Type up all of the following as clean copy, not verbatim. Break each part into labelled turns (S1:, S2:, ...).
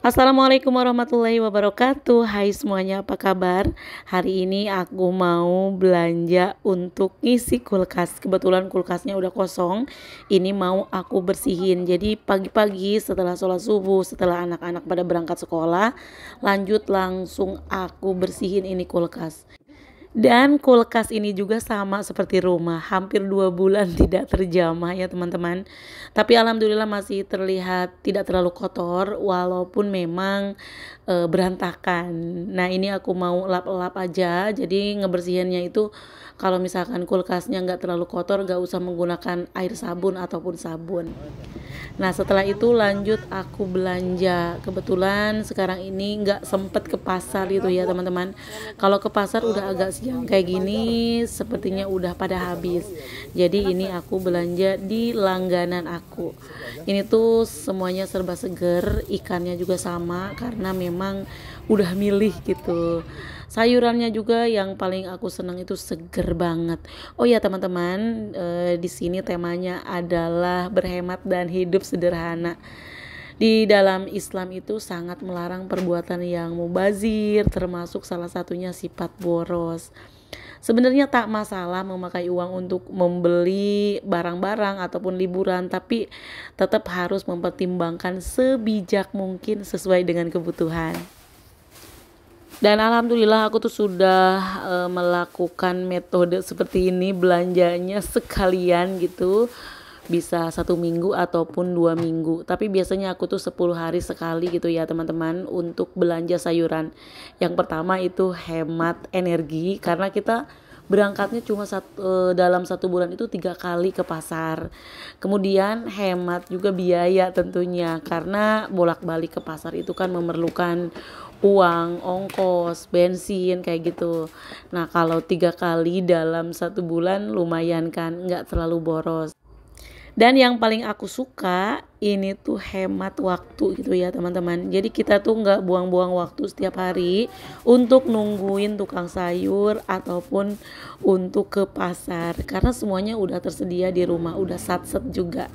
S1: Assalamualaikum warahmatullahi wabarakatuh. Hai semuanya, apa kabar? Hari ini aku mau belanja untuk ngisi kulkas. Kebetulan kulkasnya udah kosong. Ini mau aku bersihin. Jadi pagi-pagi setelah sholat subuh, setelah anak-anak pada berangkat sekolah, lanjut langsung aku bersihin ini kulkas. Dan kulkas ini juga sama seperti rumah, hampir 2 bulan tidak terjamah ya teman-teman. Tapi alhamdulillah masih terlihat tidak terlalu kotor walaupun memang berantakan. Nah, ini aku mau lap-lap aja. Jadi ngebersihinnya itu kalau misalkan kulkasnya nggak terlalu kotor, nggak usah menggunakan air sabun ataupun sabun. Nah, setelah itu lanjut aku belanja. Kebetulan sekarang ini nggak sempet ke pasar gitu ya teman-teman. Kalau ke pasar udah agak siang kayak gini, sepertinya udah pada habis. Jadi ini aku belanja di langganan aku. Ini tuh semuanya serba seger, ikannya juga sama karena memang udah milih gitu. Sayurannya juga yang paling aku senang itu seger banget. Oh ya teman-teman, di sini temanya adalah berhemat dan hidup sederhana. Di dalam Islam itu sangat melarang perbuatan yang mubazir, termasuk salah satunya sifat boros. Sebenarnya tak masalah memakai uang untuk membeli barang-barang ataupun liburan, tapi tetap harus mempertimbangkan sebijak mungkin sesuai dengan kebutuhan. Dan alhamdulillah aku tuh sudah melakukan metode seperti ini, belanjanya sekalian gitu, bisa 1 minggu ataupun 2 minggu, tapi biasanya aku tuh 10 hari sekali gitu ya teman-teman untuk belanja sayuran. Yang pertama itu hemat energi karena kita berangkatnya cuma dalam 1 bulan itu 3 kali ke pasar. Kemudian hemat juga biaya tentunya karena bolak-balik ke pasar itu kan memerlukan uang, ongkos, bensin kayak gitu. Nah, kalau 3 kali dalam 1 bulan lumayan kan, nggak terlalu boros. Dan yang paling aku suka ini tuh hemat waktu gitu ya teman-teman. Jadi kita tuh nggak buang-buang waktu setiap hari untuk nungguin tukang sayur ataupun untuk ke pasar karena semuanya udah tersedia di rumah, udah satset juga.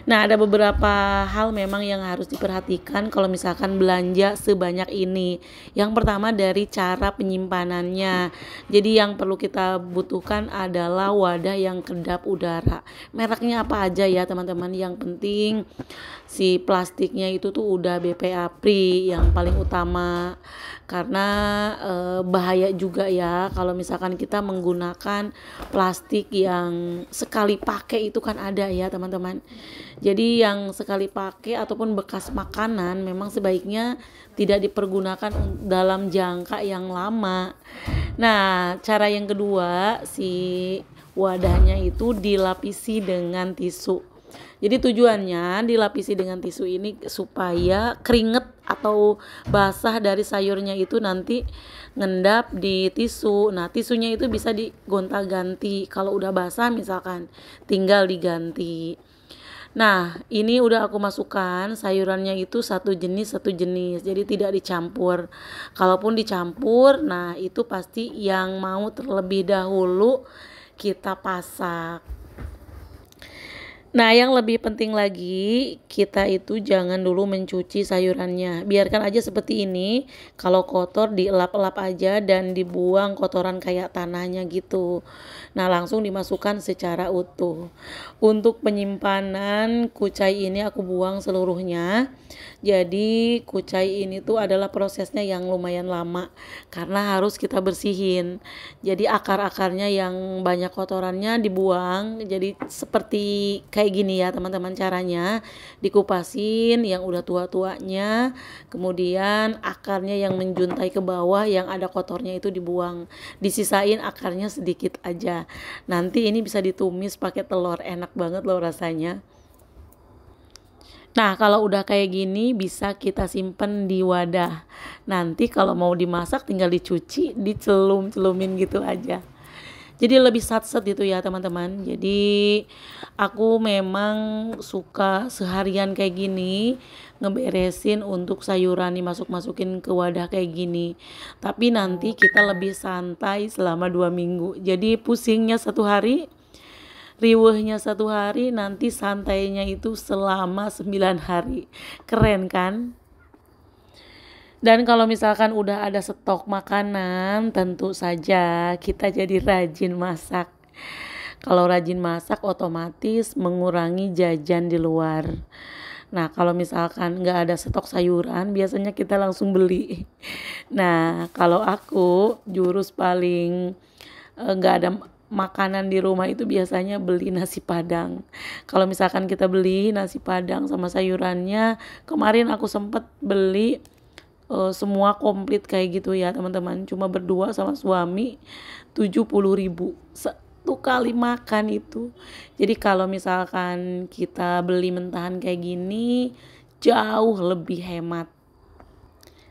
S1: Nah, ada beberapa hal memang yang harus diperhatikan kalau misalkan belanja sebanyak ini. Yang pertama dari cara penyimpanannya. Jadi yang perlu kita butuhkan adalah wadah yang kedap udara. Mereknya apa aja ya teman-teman, yang penting si plastiknya itu tuh udah BPA free yang paling utama karena bahaya juga ya kalau misalkan kita menggunakan plastik yang sekali pakai itu kan ada ya teman-teman. Jadi yang sekali pakai ataupun bekas makanan memang sebaiknya tidak dipergunakan dalam jangka yang lama. Nah, cara yang kedua, si wadahnya itu dilapisi dengan tisu. Jadi tujuannya dilapisi dengan tisu ini supaya keringet atau basah dari sayurnya itu nanti ngendap di tisu. Nah, tisunya itu bisa digonta-ganti. Kalau udah basah misalkan tinggal diganti. Nah, ini udah aku masukkan sayurannya itu satu jenis, jadi tidak dicampur. Kalaupun dicampur, nah itu pasti yang mau terlebih dahulu kita pasak. Nah, yang lebih penting lagi, kita itu jangan dulu mencuci sayurannya. Biarkan aja seperti ini. Kalau kotor dielap-elap aja dan dibuang kotoran kayak tanahnya gitu. Nah, langsung dimasukkan secara utuh. Untuk penyimpanan kucai ini aku buang seluruhnya. Jadi kucai ini tuh adalah prosesnya yang lumayan lama karena harus kita bersihin. Jadi akar-akarnya yang banyak kotorannya dibuang. Jadi seperti kayak gini ya teman-teman caranya. Dikupasin yang udah tua-tuanya, kemudian akarnya yang menjuntai ke bawah yang ada kotornya itu dibuang. Disisain akarnya sedikit aja. Nanti ini bisa ditumis pakai telur, enak banget loh rasanya. Nah, kalau udah kayak gini bisa kita simpen di wadah. Nanti kalau mau dimasak tinggal dicuci, dicelum-celumin gitu aja. Jadi lebih satset gitu ya teman-teman. Jadi aku memang suka seharian kayak gini ngeberesin untuk sayuran dimasuk-masukin ke wadah kayak gini. Tapi nanti kita lebih santai selama 2 minggu. Jadi pusingnya 1 hari, riwehnya 1 hari, nanti santainya itu selama 9 hari. Keren kan? Dan kalau misalkan udah ada stok makanan, tentu saja kita jadi rajin masak. Kalau rajin masak otomatis mengurangi jajan di luar. Nah, kalau misalkan nggak ada stok sayuran, biasanya kita langsung beli. Nah, kalau aku jurus paling nggak ada makanan di rumah itu biasanya beli nasi padang. Kalau misalkan kita beli nasi padang sama sayurannya, kemarin aku sempet beli semua komplit kayak gitu ya teman-teman, cuma berdua sama suami 70.000 satu kali makan itu. Jadi kalau misalkan kita beli mentahan kayak gini jauh lebih hemat.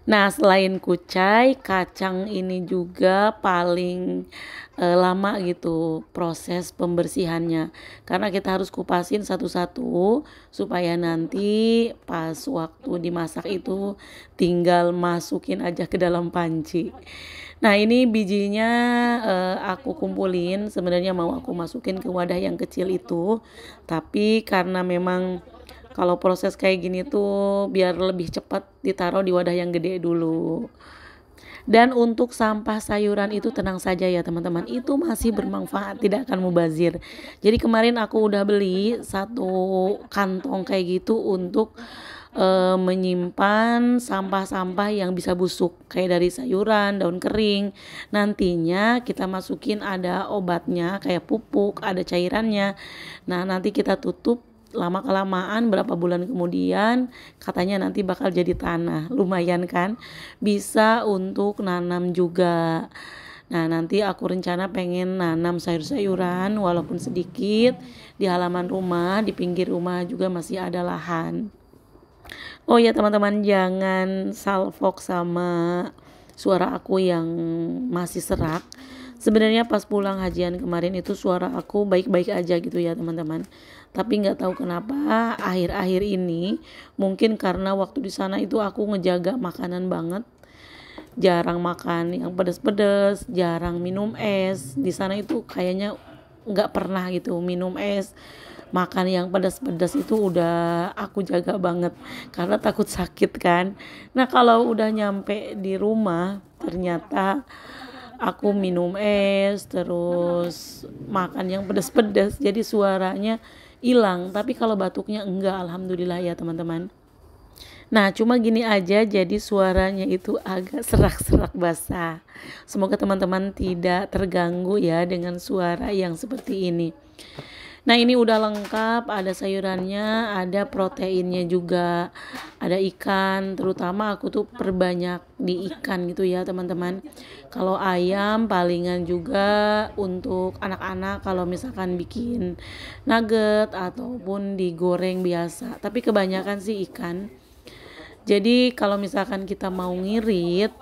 S1: Nah, selain kucai, kacang ini juga paling lama gitu proses pembersihannya. Karena kita harus kupasin satu-satu supaya nanti pas waktu dimasak itu tinggal masukin aja ke dalam panci. Nah, ini bijinya aku kumpulin, sebenarnya mau aku masukin ke wadah yang kecil itu. Tapi karena memang kalau proses kayak gini tuh biar lebih cepat ditaruh di wadah yang gede dulu. Dan untuk sampah sayuran itu tenang saja ya teman-teman, itu masih bermanfaat, tidak akan mubazir. Jadi kemarin aku udah beli satu kantong kayak gitu untuk menyimpan sampah-sampah yang bisa busuk kayak dari sayuran, daun kering. Nantinya kita masukin ada obatnya kayak pupuk, ada cairannya. Nah, nanti kita tutup, lama kelamaan berapa bulan kemudian katanya nanti bakal jadi tanah. Lumayan kan, bisa untuk nanam juga. Nah, nanti aku rencana pengen nanam sayur-sayuran walaupun sedikit di halaman rumah, di pinggir rumah juga masih ada lahan. Oh ya teman-teman, jangan salfok sama suara aku yang masih serak. Sebenarnya pas pulang hajian kemarin itu suara aku baik-baik aja gitu ya teman-teman. Tapi nggak tahu kenapa akhir-akhir ini, mungkin karena waktu di sana itu aku ngejaga makanan banget. Jarang makan yang pedas-pedas, jarang minum es. Di sana itu kayaknya nggak pernah gitu minum es. Makan yang pedas-pedas itu udah aku jaga banget karena takut sakit kan. Nah, kalau udah nyampe di rumah ternyata aku minum es terus makan yang pedas-pedas, jadi suaranya hilang. Tapi kalau batuknya enggak, alhamdulillah ya teman-teman. Nah, cuma gini aja, jadi suaranya itu agak serak-serak basah. Semoga teman-teman tidak terganggu ya dengan suara yang seperti ini. Nah, ini udah lengkap, ada sayurannya, ada proteinnya juga, ada ikan, terutama aku tuh perbanyak di ikan gitu ya teman-teman. Kalau ayam palingan juga untuk anak-anak kalau misalkan bikin nugget ataupun digoreng biasa, tapi kebanyakan sih ikan. Jadi kalau misalkan kita mau ngirit,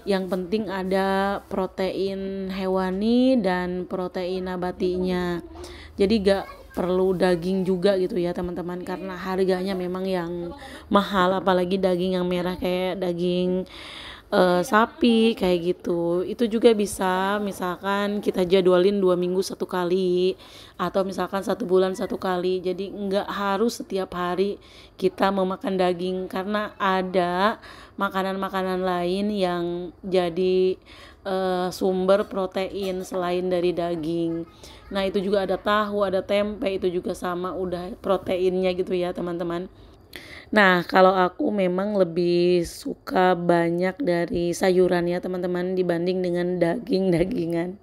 S1: yang penting ada protein hewani dan protein nabatinya. Jadi gak perlu daging juga gitu ya teman-teman, karena harganya memang yang mahal, apalagi daging yang merah kayak daging sapi kayak gitu. Itu juga bisa misalkan kita jadwalin 2 minggu satu kali atau misalkan 1 bulan satu kali. Jadi nggak harus setiap hari kita memakan daging, karena ada makanan-makanan lain yang jadi sumber protein selain dari daging. Nah, itu juga ada tahu, ada tempe, itu juga sama udah proteinnya gitu ya teman-teman. Nah, kalau aku memang lebih suka banyak dari sayuran ya teman-teman dibanding dengan daging-dagingan.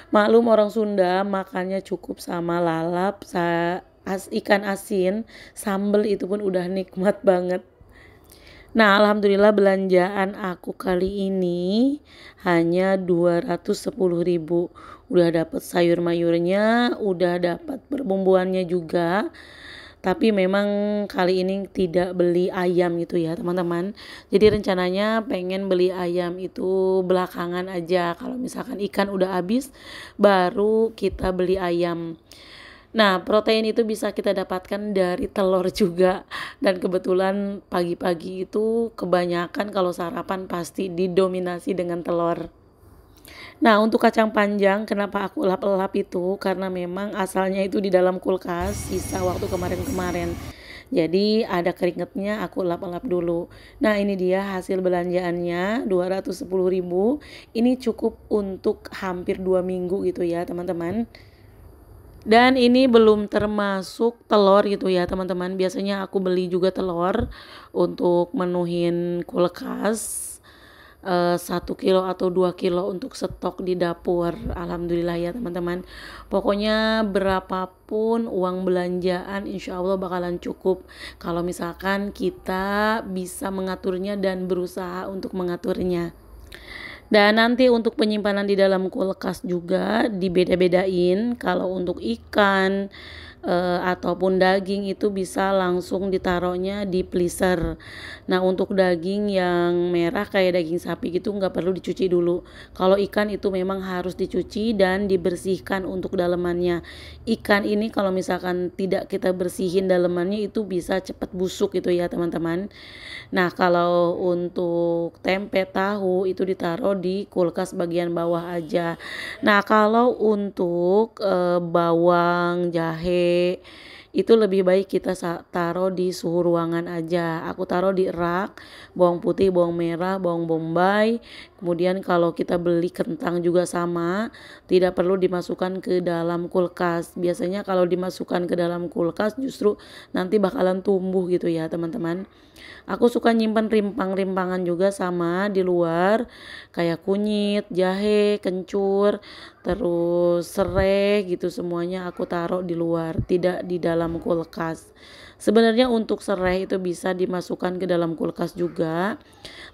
S1: Maklum orang Sunda makannya cukup sama lalap, ikan asin, sambel itu pun udah nikmat banget. Nah, alhamdulillah belanjaan aku kali ini hanya 210.000. Udah dapet sayur mayurnya, udah dapet perbumbuannya juga. Tapi memang kali ini tidak beli ayam gitu ya teman-teman. Jadi rencananya pengen beli ayam itu belakangan aja. Kalau misalkan ikan udah habis baru kita beli ayam. Nah, protein itu bisa kita dapatkan dari telur juga. Dan kebetulan pagi-pagi itu kebanyakan kalau sarapan pasti didominasi dengan telur. Nah, untuk kacang panjang kenapa aku elap-elap itu karena memang asalnya itu di dalam kulkas sisa waktu kemarin-kemarin. Jadi ada keringetnya aku lap-lap dulu. Nah, ini dia hasil belanjaannya 210.000. Ini cukup untuk hampir 2 minggu gitu ya, teman-teman. Dan ini belum termasuk telur gitu ya, teman-teman. Biasanya aku beli juga telur untuk menuhin kulkas. 1 kilo atau 2 kilo untuk stok di dapur. Alhamdulillah ya teman-teman, pokoknya berapapun uang belanjaan insya Allah bakalan cukup kalau misalkan kita bisa mengaturnya dan berusaha untuk mengaturnya. Dan nanti untuk penyimpanan di dalam kulkas juga dibeda-bedain. Kalau untuk ikan ataupun daging itu bisa langsung ditaruhnya di freezer. Nah, untuk daging yang merah kayak daging sapi gitu nggak perlu dicuci dulu. Kalau ikan itu memang harus dicuci dan dibersihkan untuk dalemannya. Ikan ini kalau misalkan tidak kita bersihin dalemannya itu bisa cepat busuk gitu ya teman-teman. Nah, kalau untuk tempe tahu itu ditaruh di kulkas bagian bawah aja. Nah, kalau untuk bawang, jahe itu lebih baik kita taruh di suhu ruangan aja. Aku taruh di rak, bawang putih, bawang merah, bawang bombay. Kemudian kalau kita beli kentang juga sama, tidak perlu dimasukkan ke dalam kulkas. Biasanya kalau dimasukkan ke dalam kulkas justru nanti bakalan tumbuh gitu ya teman-teman. Aku suka nyimpen rimpang-rimpangan juga sama di luar, kayak kunyit, jahe, kencur, terus serai gitu, semuanya aku taruh di luar, tidak di dalam kulkas. Sebenarnya untuk serai itu bisa dimasukkan ke dalam kulkas juga,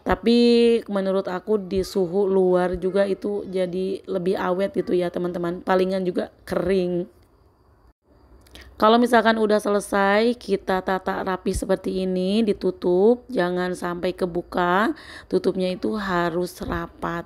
S1: tapi menurut aku di suhu luar juga itu jadi lebih awet gitu ya teman-teman, palingan juga kering. Kalau misalkan udah selesai, kita tata rapi seperti ini, ditutup, jangan sampai kebuka. Tutupnya itu harus rapat.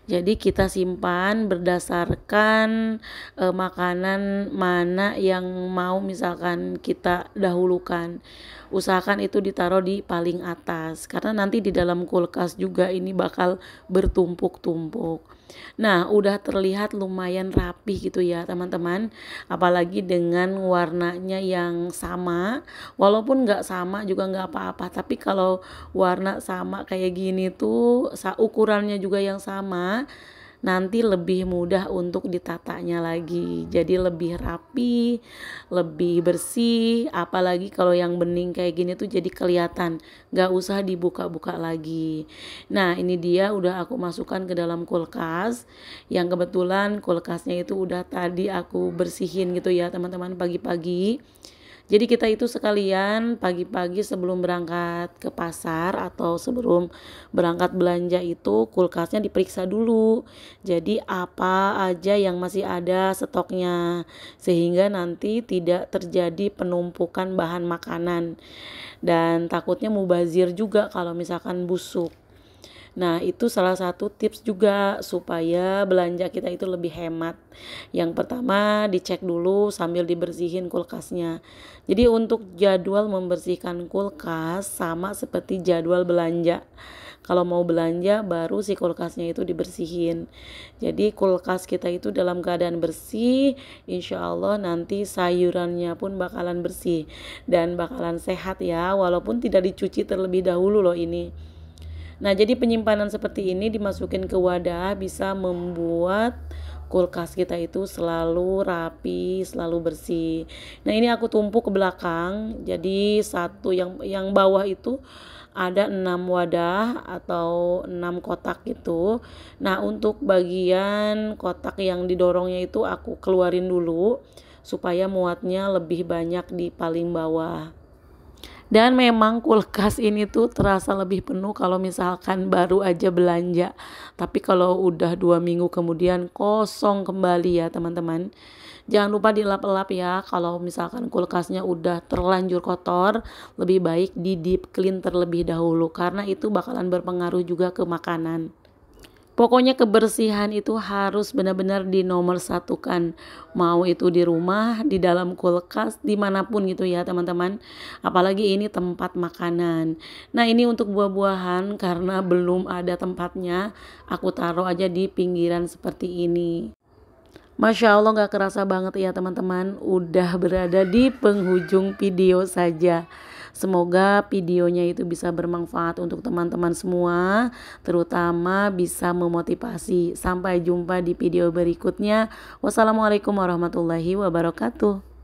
S1: Jadi kita simpan berdasarkan makanan mana yang mau misalkan kita dahulukan. Usahakan itu ditaruh di paling atas karena nanti di dalam kulkas juga ini bakal bertumpuk-tumpuk. Nah, udah terlihat lumayan rapi gitu ya teman-teman, apalagi dengan warnanya yang sama. Walaupun nggak sama juga nggak apa-apa, tapi kalau warna sama kayak gini tuh ukurannya juga yang sama, nanti lebih mudah untuk ditatanya lagi, jadi lebih rapi, lebih bersih. Apalagi kalau yang bening kayak gini tuh jadi kelihatan, nggak usah dibuka-buka lagi. Nah, ini dia udah aku masukkan ke dalam kulkas, yang kebetulan kulkasnya itu udah tadi aku bersihin gitu ya teman-teman pagi-pagi. Jadi kita itu sekalian pagi-pagi sebelum berangkat ke pasar atau sebelum berangkat belanja itu kulkasnya diperiksa dulu. Jadi apa aja yang masih ada stoknya sehingga nanti tidak terjadi penumpukan bahan makanan dan takutnya mubazir juga kalau misalkan busuk. Nah, itu salah satu tips juga supaya belanja kita itu lebih hemat. Yang pertama, dicek dulu sambil dibersihin kulkasnya. Jadi untuk jadwal membersihkan kulkas sama seperti jadwal belanja. Kalau mau belanja baru si kulkasnya itu dibersihin. Jadi kulkas kita itu dalam keadaan bersih, insya Allah nanti sayurannya pun bakalan bersih dan bakalan sehat ya, walaupun tidak dicuci terlebih dahulu loh ini. Nah, jadi penyimpanan seperti ini dimasukin ke wadah bisa membuat kulkas kita itu selalu rapi, selalu bersih. Nah, ini aku tumpuk ke belakang. Jadi satu yang bawah itu ada 6 wadah atau 6 kotak gitu. Nah, untuk bagian kotak yang didorongnya itu aku keluarin dulu supaya muatnya lebih banyak di paling bawah. Dan memang kulkas ini tuh terasa lebih penuh kalau misalkan baru aja belanja. Tapi kalau udah 2 minggu kemudian kosong kembali ya teman-teman. Jangan lupa dilap-lap ya. Kalau misalkan kulkasnya udah terlanjur kotor, lebih baik di deep clean terlebih dahulu karena itu bakalan berpengaruh juga ke makanan. Pokoknya kebersihan itu harus benar-benar dinomor satukan. Mau itu di rumah, di dalam kulkas, dimanapun gitu ya teman-teman. Apalagi ini tempat makanan. Nah, ini untuk buah-buahan karena belum ada tempatnya, aku taruh aja di pinggiran seperti ini. Masya Allah gak kerasa banget ya teman-teman, udah berada di penghujung video saja. Semoga videonya itu bisa bermanfaat untuk teman-teman semua, terutama bisa memotivasi. Sampai jumpa di video berikutnya. Wassalamualaikum warahmatullahi wabarakatuh.